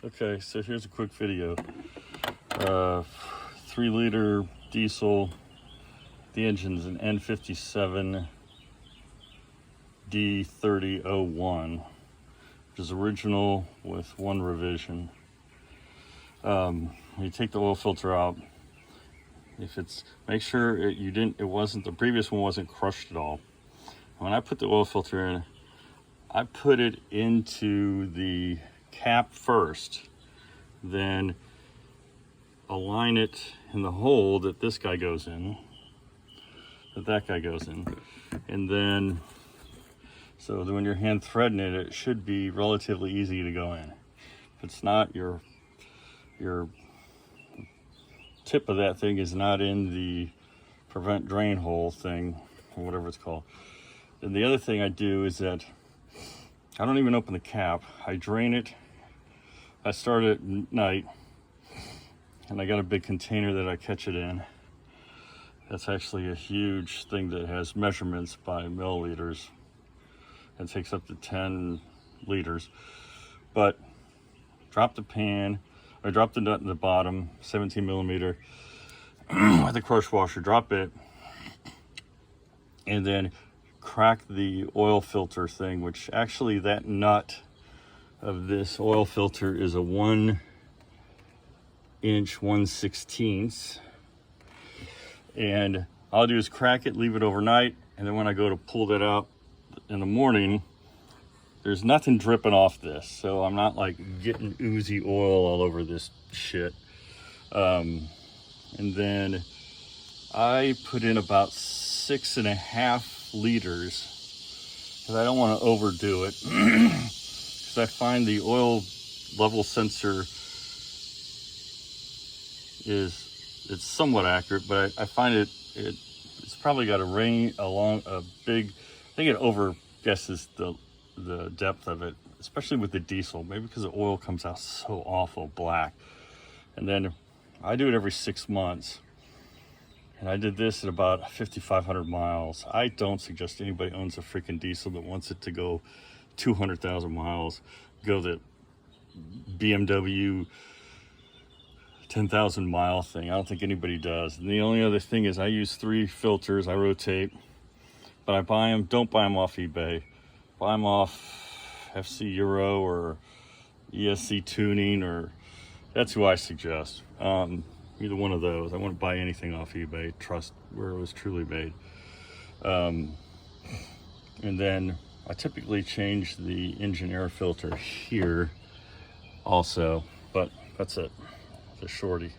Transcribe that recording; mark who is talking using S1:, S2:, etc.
S1: Okay, so here's a quick video. 3-liter diesel. The engine's an N57 D3001, which is original with one revision. When you take the oil filter out, make sure the previous one wasn't crushed at all. When I put the oil filter in, I put it into the cap first, then align it in the hole that this guy goes in, that guy goes in, and then so that when you're hand threading it, it should be relatively easy to go in. If it's not, your tip of that thing is not in the prevent drain hole thing, or whatever it's called. And the other thing I do is that I don't even open the cap. I drain it. I start it at night, and I got a big container that I catch it in. That's actually a huge thing that has measurements by milliliters. It takes up to 10 liters. But drop the pan, or drop the nut in the bottom, 17 millimeter, with a crush washer, drop it, and then crack the oil filter thing, which actually that nut of this oil filter is a 1 inch 1/16. And all I'll do is crack it, leave it overnight, and then when I go to pull that out in the morning, there's nothing dripping off this, so I'm not like getting oozy oil all over this shit. And then I put in about 6.5 liters because I don't want to overdo it. Because I find the oil level sensor it's somewhat accurate, but I find it's probably got a big, I think it over guesses the depth of it, especially with the diesel, maybe because the oil comes out so awful black. And then I do it every 6 months, and I did this at about 5,500 miles. I don't suggest anybody owns a freaking diesel that wants it to go 200,000 miles, go the BMW 10,000 mile thing. I don't think anybody does. And the only other thing is I use 3 filters. I rotate, but I don't buy them off eBay. Buy them off FC Euro or ESC Tuning, or that's who I suggest. Either one of those. I wouldn't buy anything off eBay. Trust where it was truly made. And then I typically change the engine air filter here also, but that's it. It's a shorty.